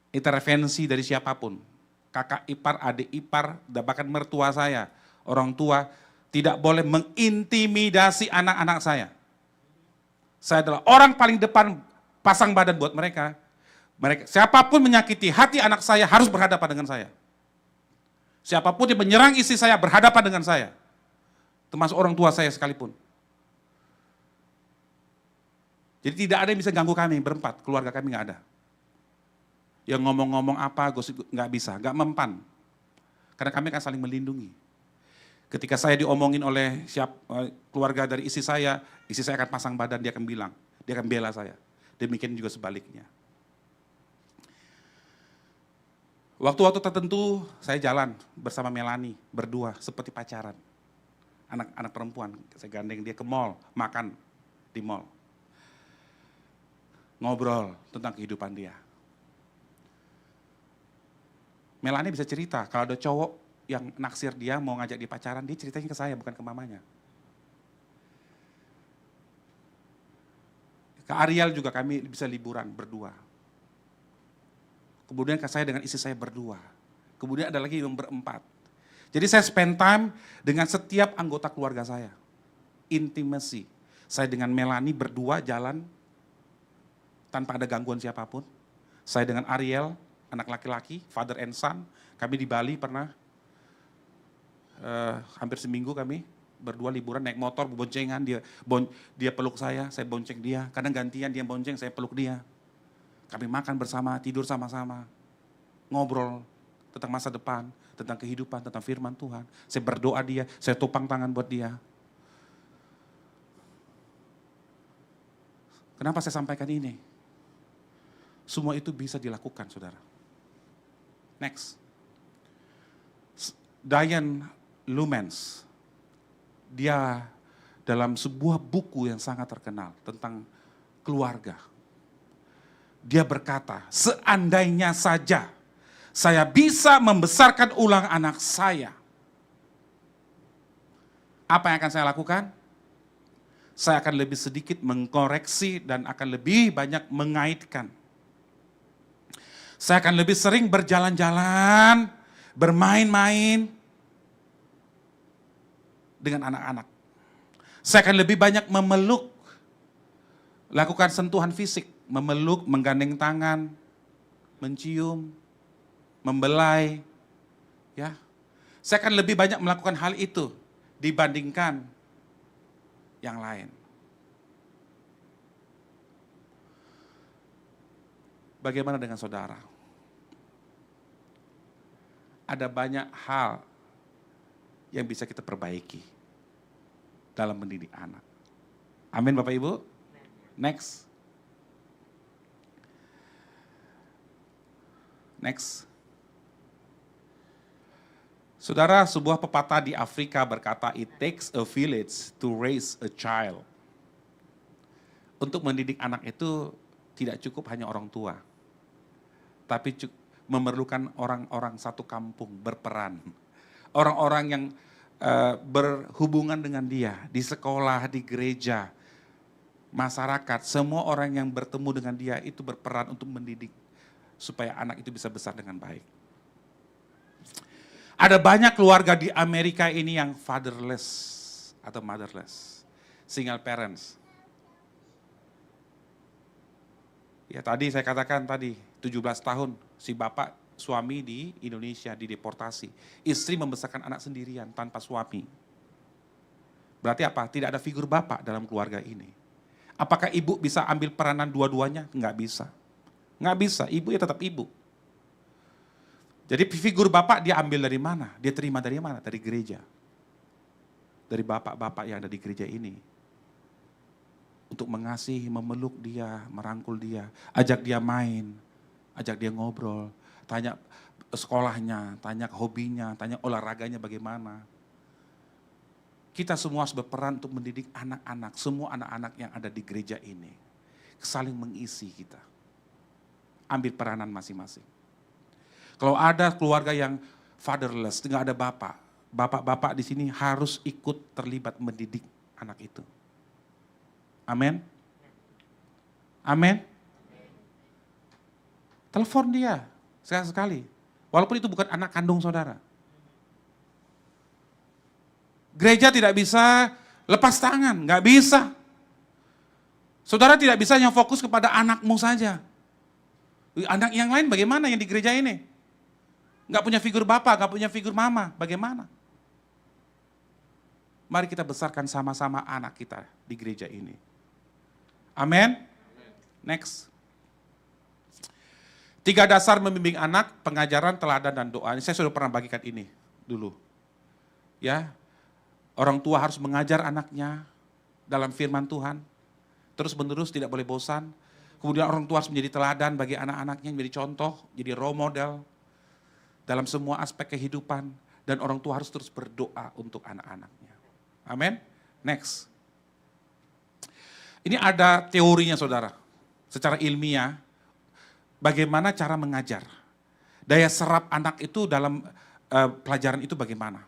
Intervensi dari siapapun, kakak ipar, adik ipar, bahkan mertua saya, orang tua, tidak boleh mengintimidasi anak-anak saya. Saya adalah orang paling depan pasang badan buat mereka. Siapapun menyakiti hati anak saya harus berhadapan dengan saya. Siapapun yang menyerang istri saya berhadapan dengan saya. Termasuk orang tua saya sekalipun. Jadi tidak ada yang bisa ganggu kami berempat, keluarga kami nggak ada. Yang ngomong-ngomong apa, gosip nggak bisa, nggak mempan. Karena kami akan saling melindungi. Ketika saya diomongin oleh keluarga dari istri saya akan pasang badan, dia akan bilang, dia akan bela saya. Demikian juga sebaliknya. Waktu-waktu tertentu saya jalan bersama Melani, berdua, seperti pacaran. Anak-anak perempuan, saya gandeng dia ke mall, makan di mall. Ngobrol tentang kehidupan dia. Melani bisa cerita, kalau ada cowok yang naksir dia, mau ngajak dia pacaran, dia ceritain ke saya, bukan ke mamanya. Ke Ariel juga kami bisa liburan berdua. Kemudian ke saya dengan istri saya berdua. Kemudian ada lagi yang berempat. Jadi saya spend time dengan setiap anggota keluarga saya. Intimacy. Saya dengan Melani berdua jalan tanpa ada gangguan siapapun. Saya dengan Ariel, anak laki-laki, father and son. Kami di Bali pernah, hampir seminggu kami berdua liburan naik motor, boncengan, dia peluk saya bonceng dia. Kadang gantian dia bonceng, saya peluk dia. Kami makan bersama, tidur sama-sama, ngobrol tentang masa depan, tentang kehidupan, tentang firman Tuhan. Saya berdoa dia, saya topang tangan buat dia. Kenapa saya sampaikan ini? Semua itu bisa dilakukan, saudara. Next. Diane Lumens, dia dalam sebuah buku yang sangat terkenal tentang keluarga. Dia berkata, seandainya saja saya bisa membesarkan ulang anak saya, apa yang akan saya lakukan? Saya akan lebih sedikit mengkoreksi dan akan lebih banyak mengaitkan. Saya akan lebih sering berjalan-jalan, bermain-main dengan anak-anak. Saya akan lebih banyak memeluk, lakukan sentuhan fisik, memeluk, menggandeng tangan, mencium, membelai. Ya, saya akan lebih banyak melakukan hal itu dibandingkan yang lain. Bagaimana dengan saudara? Ada banyak hal yang bisa kita perbaiki dalam mendidik anak. Amin Bapak Ibu. Next. Saudara, sebuah pepatah di Afrika berkata, it takes a village to raise a child. Untuk mendidik anak itu tidak cukup hanya orang tua, tapi memerlukan orang-orang satu kampung berperan. Orang-orang yang berhubungan dengan dia, di sekolah, di gereja, masyarakat, semua orang yang bertemu dengan dia itu berperan untuk mendidik, supaya anak itu bisa besar dengan baik. Ada banyak keluarga di Amerika ini yang fatherless atau motherless, single parents. Ya tadi saya katakan 17 tahun si bapak suami di Indonesia dideportasi. Istri membesarkan anak sendirian tanpa suami. Berarti apa? Tidak ada figur bapak dalam keluarga ini. Apakah ibu bisa ambil peranan dua-duanya? Enggak bisa. Enggak bisa, ibu ya tetap ibu. Jadi figur bapak dia ambil dari mana? Dia terima dari mana? Dari gereja. Dari bapak-bapak yang ada di gereja ini. Untuk mengasihi, memeluk dia, merangkul dia, ajak dia main, ajak dia ngobrol, tanya sekolahnya, tanya hobinya, tanya olahraganya bagaimana. Kita semua harus berperan untuk mendidik anak-anak, semua anak-anak yang ada di gereja ini. Saling mengisi kita. Ambil peranan masing-masing. Kalau ada keluarga yang fatherless, nggak ada bapak, bapak-bapak di sini harus ikut terlibat mendidik anak itu. Amin. Amin. Telepon dia sekali-sekali. Walaupun itu bukan anak kandung saudara. Gereja tidak bisa lepas tangan, nggak bisa. Saudara tidak bisa yang fokus kepada anakmu saja. Anak yang lain bagaimana yang di gereja ini? Nggak punya figur bapak, nggak punya figur mama, bagaimana? Mari kita besarkan sama-sama anak kita di gereja ini. Amin. Next. 3 dasar membimbing anak, pengajaran, teladan, dan doa. Ini saya sudah pernah bagikan ini dulu. Ya, orang tua harus mengajar anaknya dalam firman Tuhan. Terus-menerus tidak boleh bosan. Kemudian orang tua harus menjadi teladan bagi anak-anaknya, menjadi contoh, jadi role model dalam semua aspek kehidupan. Dan orang tua harus terus berdoa untuk anak-anaknya. Amin. Next. Ini ada teorinya saudara, secara ilmiah, bagaimana cara mengajar. Daya serap anak itu dalam pelajaran itu bagaimana.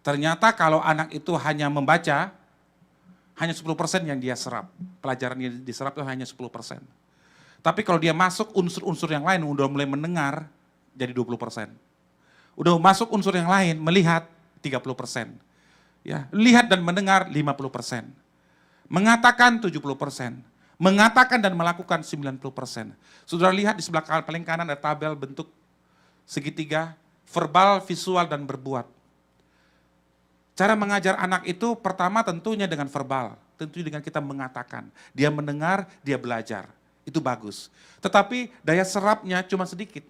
Ternyata kalau anak itu hanya membaca, hanya 10% yang dia serap. Pelajaran yang diserap itu hanya 10%. Tapi kalau dia masuk unsur-unsur yang lain, udah mulai mendengar, jadi 20%. Udah masuk unsur yang lain, melihat 30%. Ya, lihat dan mendengar 50%. Mengatakan 70%, mengatakan dan melakukan 90%. Saudara lihat di sebelah paling kanan ada tabel bentuk segitiga, verbal, visual, dan berbuat. Cara mengajar anak itu pertama tentunya dengan verbal, tentunya dengan kita mengatakan. Dia mendengar, dia belajar, itu bagus. Tetapi daya serapnya cuma sedikit.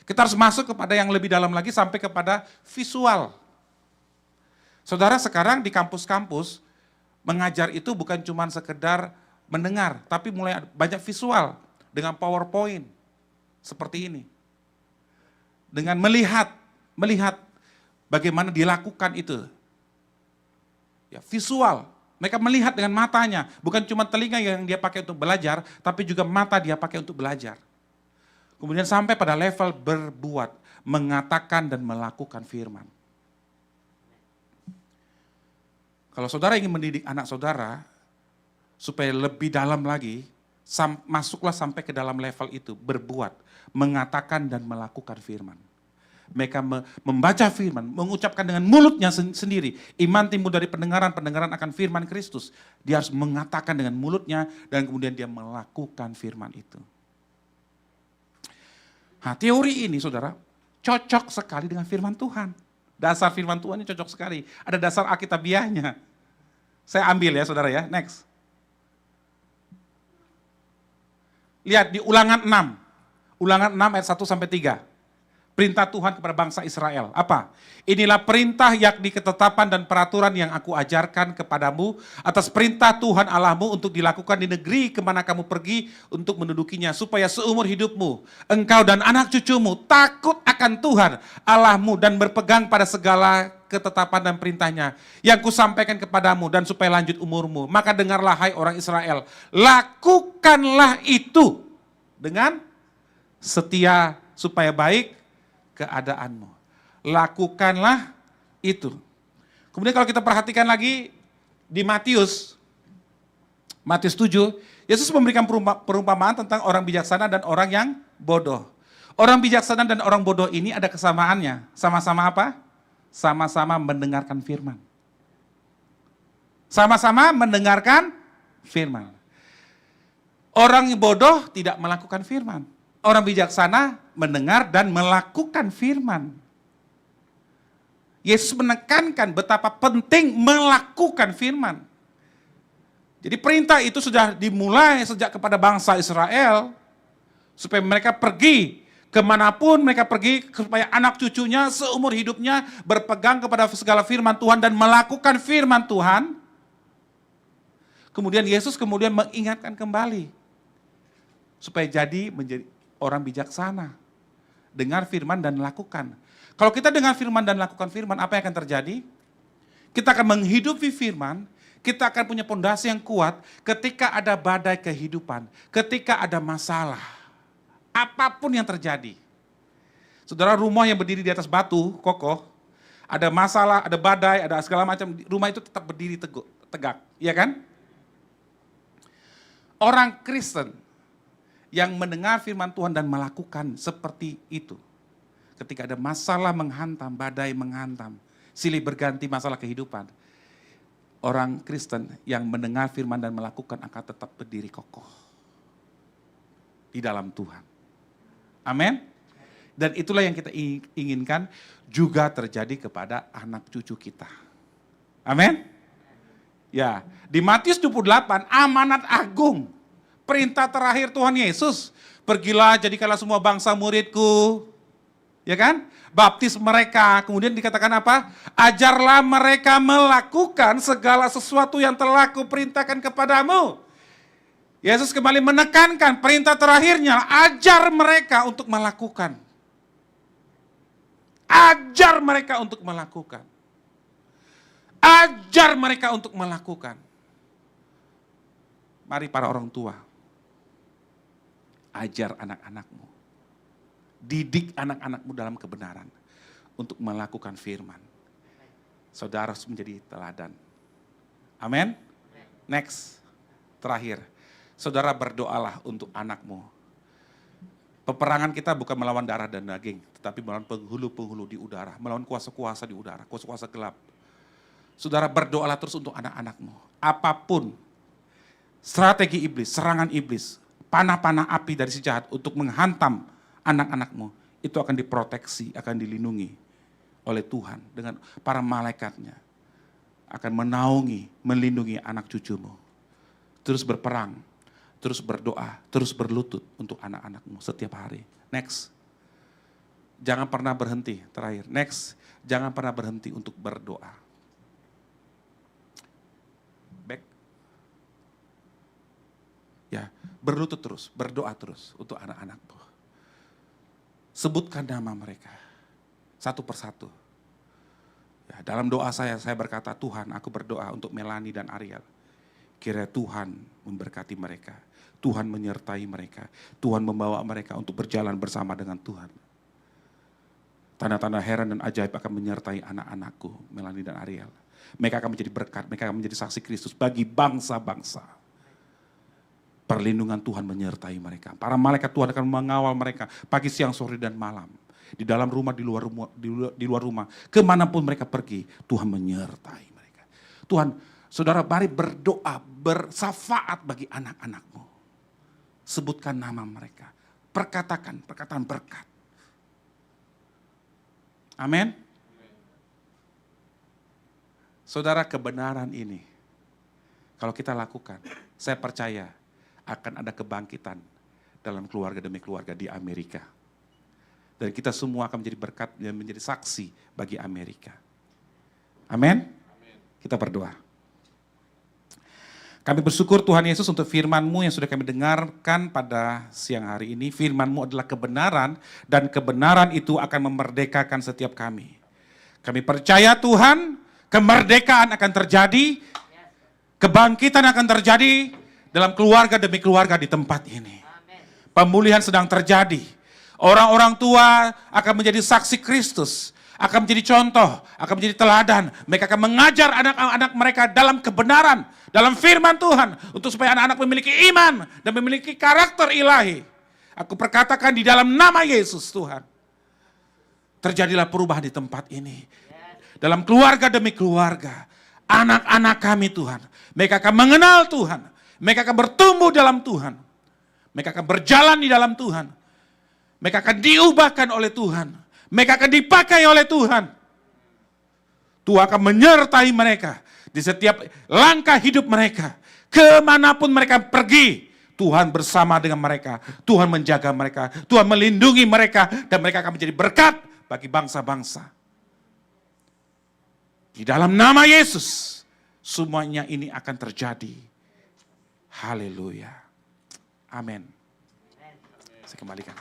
Kita harus masuk kepada yang lebih dalam lagi sampai kepada visual. Saudara sekarang di kampus-kampus, mengajar itu bukan cuma sekedar mendengar, tapi mulai banyak visual dengan PowerPoint seperti ini. Dengan melihat Bagaimana dilakukan itu. Ya, visual. Mereka melihat dengan matanya. Bukan cuma telinga yang dia pakai untuk belajar, tapi juga mata dia pakai untuk belajar. Kemudian sampai pada level berbuat, mengatakan dan melakukan firman. Kalau saudara ingin mendidik anak saudara, supaya lebih dalam lagi, masuklah sampai ke dalam level itu, berbuat, mengatakan dan melakukan firman. Mereka membaca firman, mengucapkan dengan mulutnya sendiri. Iman timbul dari pendengaran, pendengaran akan firman Kristus. Dia harus mengatakan dengan mulutnya dan kemudian dia melakukan firman itu. Nah, teori ini saudara cocok sekali dengan firman Tuhan. Dasar firman Tuhan ini cocok sekali. Ada dasar Alkitabiahnya. Saya ambil ya saudara ya, next. Lihat di Ulangan 6. Ulangan 6 ayat 1 sampai 3. Perintah Tuhan kepada bangsa Israel. Apa? Inilah perintah yakni ketetapan dan peraturan yang aku ajarkan kepadamu atas perintah Tuhan Allahmu untuk dilakukan di negeri kemana kamu pergi untuk mendudukinya. Supaya seumur hidupmu, engkau dan anak cucumu takut akan Tuhan Allahmu dan berpegang pada segala ketetapan dan perintahnya yang kusampaikan kepadamu dan supaya lanjut umurmu. Maka dengarlah hai orang Israel, lakukanlah itu dengan setia supaya baik keadaanmu. Lakukanlah itu. Kemudian kalau kita perhatikan lagi di Matius 7, Yesus memberikan perumpamaan tentang orang bijaksana dan orang yang bodoh. Orang bijaksana dan orang bodoh ini ada kesamaannya. Sama-sama apa? Sama-sama mendengarkan firman. Sama-sama mendengarkan firman. Orang bodoh tidak melakukan firman. Orang bijaksana mendengar dan melakukan firman. Yesus menekankan betapa penting melakukan firman. Jadi perintah itu sudah dimulai sejak kepada bangsa Israel, supaya mereka pergi kemanapun mereka pergi, supaya anak cucunya seumur hidupnya berpegang kepada segala firman Tuhan dan melakukan firman Tuhan. Kemudian Yesus mengingatkan kembali, supaya menjadi orang bijaksana. Dengar firman dan lakukan. Kalau kita dengar firman dan lakukan firman, apa yang akan terjadi? Kita akan menghidupi firman, kita akan punya pondasi yang kuat ketika ada badai kehidupan, ketika ada masalah. Apapun yang terjadi. Saudara, rumah yang berdiri di atas batu, kokoh, ada masalah, ada badai, ada segala macam, rumah itu tetap berdiri tegak. Iya kan? Orang Kristen yang mendengar firman Tuhan dan melakukan seperti itu. Ketika ada masalah menghantam, badai menghantam, silih berganti masalah kehidupan. Orang Kristen yang mendengar firman dan melakukan akan tetap berdiri kokoh di dalam Tuhan. Amin. Dan itulah yang kita inginkan juga terjadi kepada anak cucu kita. Amin. Ya, di Matius 28 amanat agung. Perintah terakhir Tuhan Yesus, pergilah jadikanlah semua bangsa muridku, ya kan? Baptis mereka, kemudian dikatakan apa? Ajarlah mereka melakukan segala sesuatu yang telah kuperintahkan kepadamu. Yesus kembali menekankan perintah terakhirnya, ajar mereka untuk melakukan. Ajar mereka untuk melakukan. Ajar mereka untuk melakukan. Mari para orang tua, ajar anak-anakmu. Didik anak-anakmu dalam kebenaran untuk melakukan firman. Saudara harus menjadi teladan. Amin. Next. Terakhir. Saudara berdoalah untuk anakmu. Peperangan kita bukan melawan darah dan daging, tetapi melawan penghulu-penghulu di udara, melawan kuasa-kuasa di udara, kuasa-kuasa gelap. Saudara berdoalah terus untuk anak-anakmu. Apapun strategi iblis, serangan iblis, panah-panah api dari si jahat untuk menghantam anak-anakmu, itu akan diproteksi, akan dilindungi oleh Tuhan dengan para malaikatnya. Akan menaungi, melindungi anak cucumu. Terus berperang, terus berdoa, terus berlutut untuk anak-anakmu setiap hari. Next. Jangan pernah berhenti, terakhir. Next, jangan pernah berhenti untuk berdoa. Back. Ya, berlutut terus, berdoa terus untuk anak-anakmu. Sebutkan nama mereka, satu persatu. Ya, dalam doa saya berkata, Tuhan, aku berdoa untuk Melanie dan Ariel. Kiranya Tuhan memberkati mereka. Tuhan menyertai mereka. Tuhan membawa mereka untuk berjalan bersama dengan Tuhan. Tanda-tanda heran dan ajaib akan menyertai anak-anakku, Melanie dan Ariel. Mereka akan menjadi berkat, mereka akan menjadi saksi Kristus bagi bangsa-bangsa. Perlindungan Tuhan menyertai mereka. Para malaikat Tuhan akan mengawal mereka pagi, siang, sore, dan malam. Di dalam rumah, di luar rumah. Kemanapun mereka pergi, Tuhan menyertai mereka. Tuhan, saudara, mari berdoa, bersafaat bagi anak-anakmu. Sebutkan nama mereka. Perkatakan perkataan berkat. Amin. Saudara, kebenaran ini, kalau kita lakukan, saya percaya akan ada kebangkitan dalam keluarga demi keluarga di Amerika. Dan kita semua akan menjadi berkat dan menjadi saksi bagi Amerika. Amin. Kita berdoa. Kami bersyukur Tuhan Yesus untuk firman-Mu yang sudah kami dengarkan pada siang hari ini. Firman-Mu adalah kebenaran dan kebenaran itu akan memerdekakan setiap kami. Kami percaya Tuhan, kemerdekaan akan terjadi, kebangkitan akan terjadi dalam keluarga demi keluarga di tempat ini. Pemulihan sedang terjadi. Orang-orang tua akan menjadi saksi Kristus, akan menjadi contoh, akan menjadi teladan. Mereka akan mengajar anak-anak mereka dalam kebenaran, dalam firman Tuhan, untuk supaya anak-anak memiliki iman dan memiliki karakter ilahi. Aku perkatakan di dalam nama Yesus Tuhan, terjadilah perubahan di tempat ini. Dalam keluarga demi keluarga, anak-anak kami Tuhan, mereka akan mengenal Tuhan, mereka akan bertumbuh dalam Tuhan, mereka akan berjalan di dalam Tuhan, mereka akan diubahkan oleh Tuhan, mereka akan dipakai oleh Tuhan. Tuhan akan menyertai mereka di setiap langkah hidup mereka. Kemanapun mereka pergi, Tuhan bersama dengan mereka. Tuhan menjaga mereka, Tuhan melindungi mereka, dan mereka akan menjadi berkat bagi bangsa-bangsa. Di dalam nama Yesus, semuanya ini akan terjadi. Haleluya. Amin. Saya kembalikan.